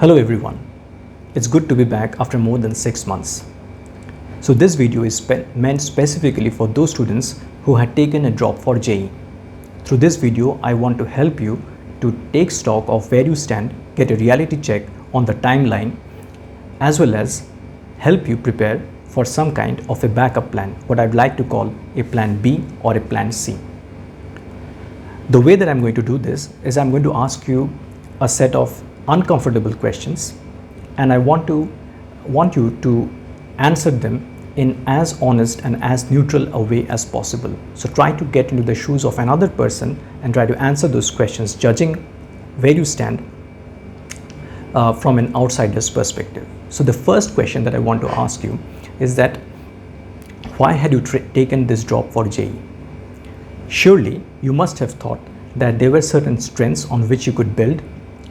Hello everyone, it's good to be back after more than 6 months. So this video is meant specifically for those students who had taken a drop for JEE. Through this video, I want to help you to take stock of where you stand, get a reality check on the timeline, as well as help you prepare for some kind of a backup plan, what I'd like to call a plan B or a plan C. The way that I'm going to do this is I'm going to ask you a set of uncomfortable questions, and I want you to answer them in as honest and as neutral a way as possible. So try to get into the shoes of another person and try to answer those questions, judging where you stand from an outsider's perspective. So the first question that I want to ask you is that why had you taken this drop for JEE? Surely you must have thought that there were certain strengths on which you could build,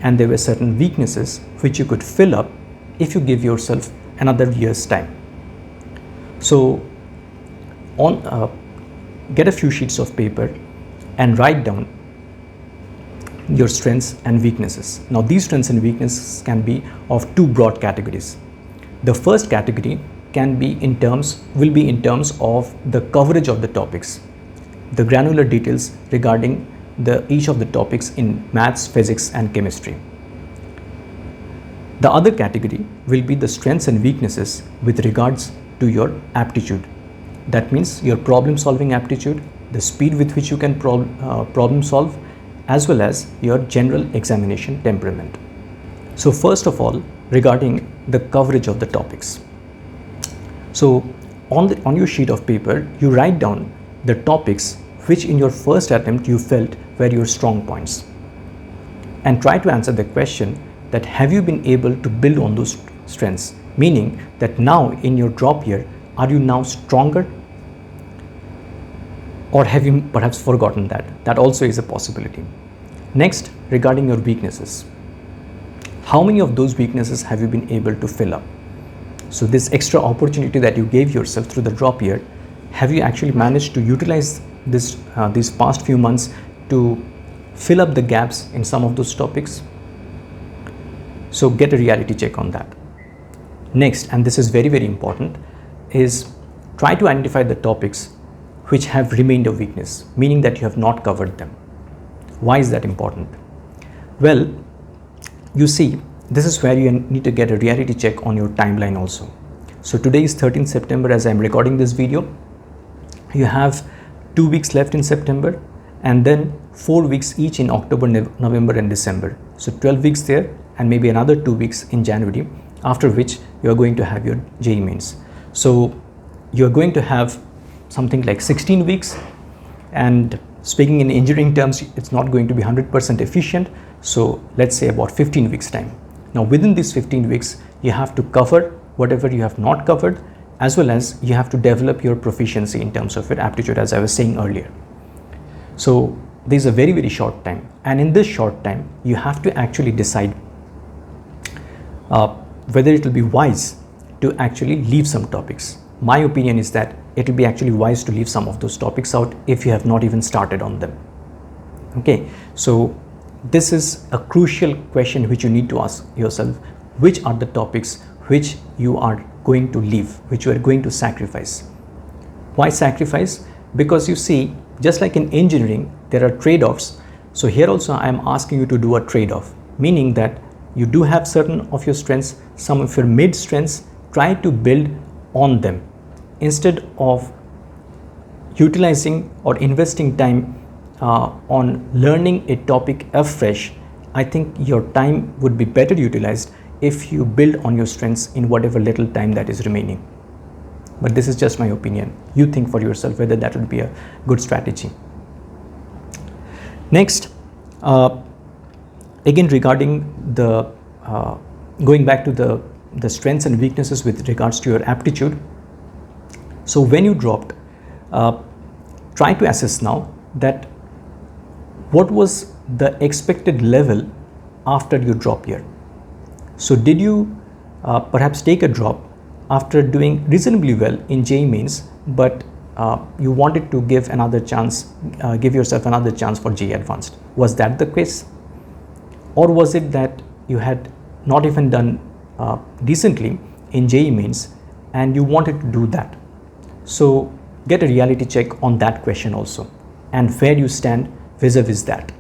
and there were certain weaknesses which you could fill up if you give yourself another year's time. So get a few sheets of paper and write down your strengths and weaknesses. Now these strengths and weaknesses can be of two broad categories. The first category will be in terms of the coverage of the topics, the granular details regarding each of the topics in maths, physics and chemistry. The other category will be the strengths and weaknesses with regards to your aptitude. That means your problem solving aptitude, the speed with which you can problem solve, as well as your general examination temperament. So first of all, regarding the coverage of the topics. So on your sheet of paper, you write down the topics which in your first attempt you felt were your strong points, and try to answer the question that have you been able to build on those strengths, meaning that now in your drop year, are you now stronger, or have you perhaps forgotten that? That also is a possibility. Next, regarding your weaknesses, how many of those weaknesses have you been able to fill up? So this extra opportunity that you gave yourself through the drop year, have you actually managed to utilize these past few months to fill up the gaps in some of those topics? So get a reality check on that. Next, and this is very, very important, is try to identify the topics which have remained a weakness, meaning that you have not covered them. Why is that important? Well, you see, this is where you need to get a reality check on your timeline also. So today is 13th September as I'm recording this video. You have 2 weeks left in September, and then 4 weeks each in October, November and December. So 12 weeks there, and maybe another 2 weeks in January, after which you are going to have your JEE mains. So you are going to have something like 16 weeks, and speaking in engineering terms, it's not going to be 100% efficient. So let's say about 15 weeks time. Now within these 15 weeks, you have to cover whatever you have not covered, as well as you have to develop your proficiency in terms of your aptitude, as I was saying earlier. So this is a very, very short time, and in this short time you have to actually decide whether it will be wise to actually leave some topics. My opinion is that it will be actually wise to leave some of those topics out if you have not even started on them. Okay, so this is a crucial question which you need to ask yourself: which are the topics which you are going to leave, which you are going to sacrifice? Why sacrifice? Because you see, just like in engineering, there are trade-offs. So here also I am asking you to do a trade-off, meaning that you do have certain of your strengths, some of your mid strengths, try to build on them instead of utilizing or investing time on learning a topic afresh. I think your time would be better utilized if you build on your strengths in whatever little time that is remaining. But this is just my opinion. You think for yourself whether that would be a good strategy. Next, again regarding going back to the strengths and weaknesses with regards to your aptitude. So when you dropped, try to assess now that what was the expected level after your drop year. So did you perhaps take a drop after doing reasonably well in JEE mains, but you wanted to give yourself another chance for JEE advanced? Was that the case? Or was it that you had not even done decently in JEE mains and you wanted to do that. So get a reality check on that question also, and where you stand vis-a-vis that.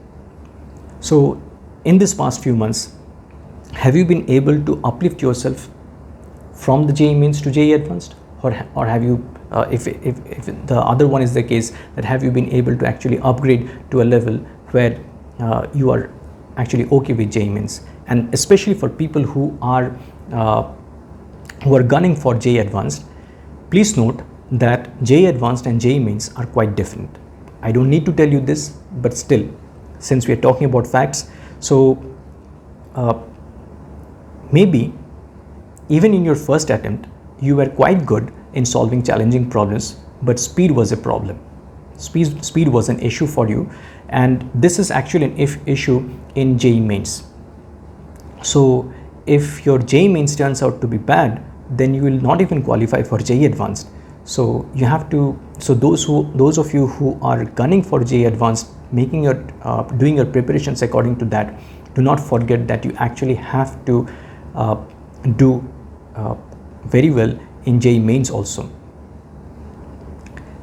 So in this past few months, have you been able to uplift yourself from the JEE mains to JEE advanced, or have you, if the other one is the case, that have you been able to actually upgrade to a level where you are actually okay with JEE mains? And especially for people who are gunning for JEE advanced, please note that JEE advanced and JEE mains are quite different. I don't need to tell you this, but still, since we are talking about facts, so maybe even in your first attempt, you were quite good in solving challenging problems, but speed was a problem. Speed was an issue for you, and this is actually an issue in JEE mains. So if your JEE mains turns out to be bad, then you will not even qualify for JEE advanced. So you have to, so those of you who are gunning for JEE advanced, making your doing your preparations according to that, do not forget that you actually have to do very well in JEE mains also.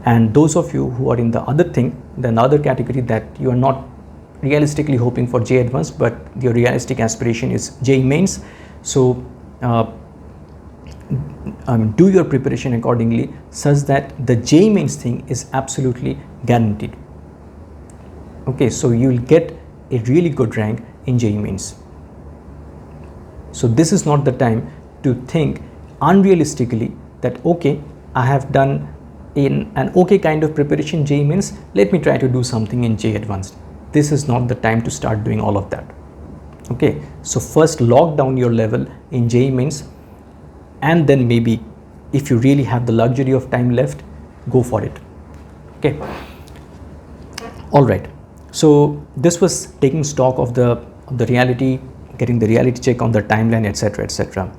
And those of you who are in the other thing, the other category, that you are not realistically hoping for JEE advanced, but your realistic aspiration is JEE mains, so do your preparation accordingly, such that the JEE mains thing is absolutely guaranteed. Okay, so you will get a really good rank in JEE mains. So this is not the time to think unrealistically that, okay, I have done in an okay kind of preparation JEE mains, let me try to do something in JEE advanced. This is not the time to start doing all of that. Okay, so first lock down your level in JEE mains, and then maybe if you really have the luxury of time left, go for it. Okay, all right. So this was taking stock of the reality, getting the reality check on the timeline, etc., etc.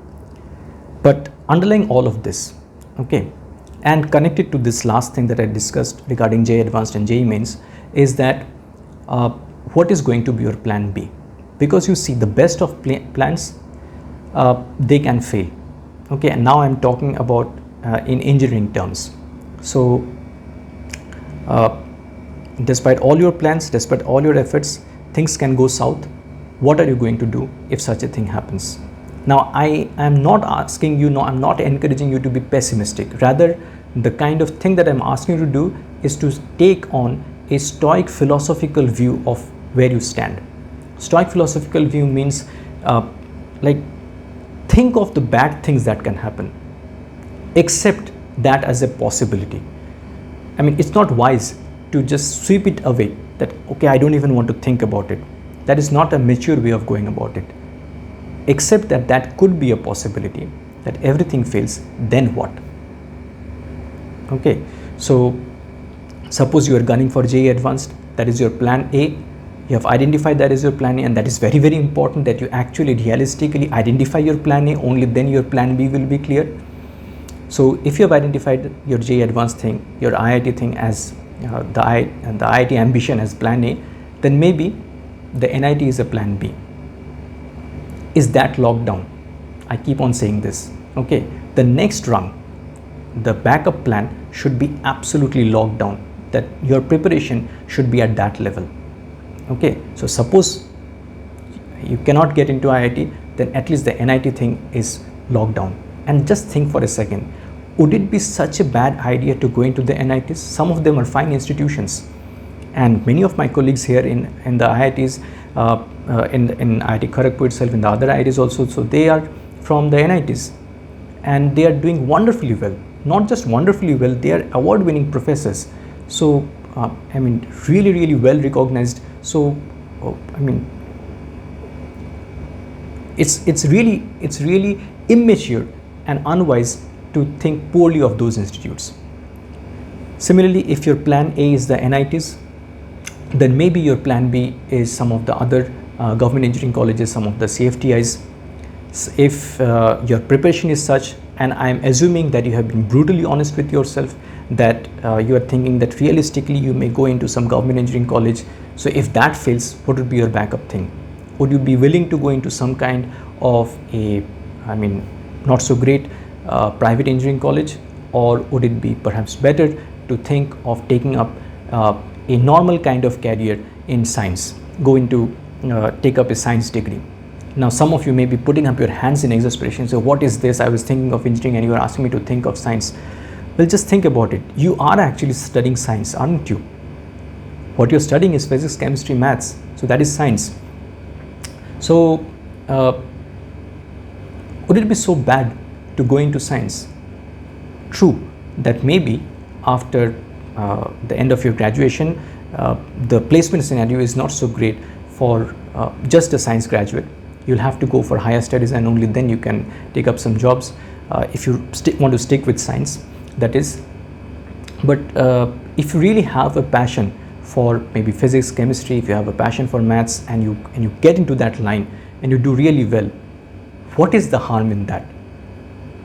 But underlying all of this, okay, and connected to this last thing that I discussed regarding JEE advanced and JEE mains, is that what is going to be your plan B? Because you see, the best of plans, they can fail. Okay, and now I'm talking about in engineering terms. So despite all your plans, despite all your efforts, things can go south. What are you going to do if such a thing happens? Now, I am not asking you, no, I'm not encouraging you to be pessimistic. Rather, the kind of thing that I'm asking you to do is to take on a stoic philosophical view of where you stand. Stoic philosophical view means like, think of the bad things that can happen, accept that as a possibility. I mean, it's not wise to just sweep it away, that, okay, I don't even want to think about it. That is not a mature way of going about it. Accept that that could be a possibility, that everything fails, then what? Okay, so suppose you are gunning for JEE advanced, that is your plan A. You have identified that is your plan A, and that is very, very important that you actually realistically identify your plan A, only then your plan B will be clear. So if you have identified your JEE advanced thing, your IIT thing as the IIT ambition as plan A, then maybe the NIT is a plan B. Is that locked down? I keep on saying this. Okay, the next rung, the backup plan should be absolutely locked down, that your preparation should be at that level. Okay, so suppose you cannot get into IIT, then at least the NIT thing is locked down. And just think for a second, would it be such a bad idea to go into the NITs? Some of them are fine institutions, and many of my colleagues here in the IITs, in IIT Kharagpur itself, in the other IITs also, so they are from the NITs and they are doing wonderfully well. Not just wonderfully well, they are award-winning professors. So I mean, really, really well recognized. So I mean, it's really immature and unwise to think poorly of those institutes. Similarly, if your plan A is the NITs, then maybe your plan B is some of the other government engineering colleges, some of the CFTIs. If your preparation is such, and I am assuming that you have been brutally honest with yourself, that you are thinking that realistically you may go into some government engineering college. So if that fails, what would be your backup thing? Would you be willing to go into some kind of a, I mean, not so great private engineering college, or would it be perhaps better to think of taking up a normal kind of career in science, take up a science degree? Now, some of you may be putting up your hands in exasperation. So what is this? I was thinking of engineering and you are asking me to think of science. Well, just think about it. You are actually studying science, aren't you? What you're studying is physics, chemistry, maths. So that is science. So would it be so bad to go into science? True, that maybe after the end of your graduation, the placement scenario is not so great for just a science graduate. You'll have to go for higher studies, and only then you can take up some jobs if you want to stick with science, that is. But if you really have a passion for maybe physics, chemistry, if you have a passion for maths, and you get into that line and you do really well, what is the harm in that?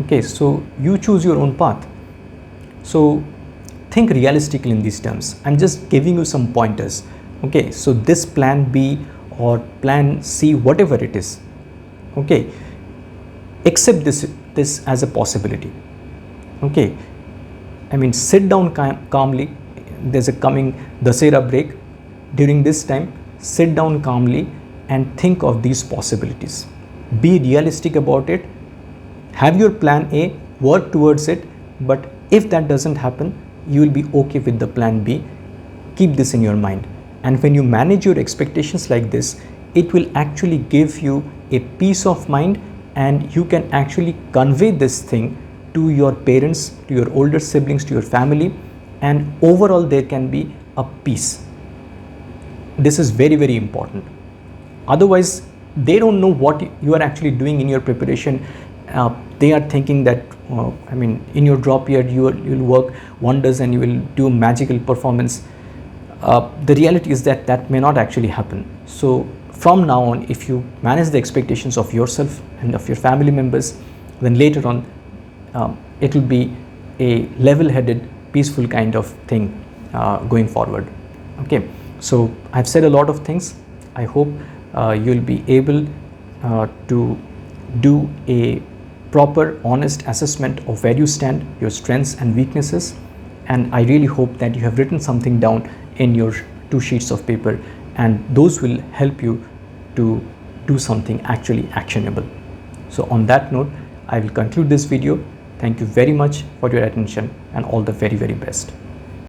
Okay, so you choose your own path. So think realistically in these terms. I'm just giving you some pointers. Okay, so this plan B or plan C, whatever it is, okay, accept this as a possibility. Okay, I mean, sit down calmly. There's a coming Dasera break. During this time, sit down calmly and think of these possibilities. Be realistic about it. Have your plan A, work towards it, but if that doesn't happen, you will be okay with the plan B. Keep this in your mind. And when you manage your expectations like this, it will actually give you a peace of mind, and you can actually convey this thing to your parents, to your older siblings, to your family, and overall there can be a peace. This is very, very important. Otherwise, they don't know what you are actually doing in your preparation. They are thinking that, I mean, in your drop year, you'll work wonders and you will do magical performance. The reality is that that may not actually happen. So from now on, if you manage the expectations of yourself and of your family members, then later on it will be a level-headed, peaceful kind of thing going forward. Okay, so I've said a lot of things. I hope you'll be able to do a proper, honest assessment of where you stand, your strengths and weaknesses, and I really hope that you have written something down in your 2 sheets of paper, and those will help you to do something actually actionable. So on that note, I will conclude this video. Thank you very much for your attention, and all the very, very best.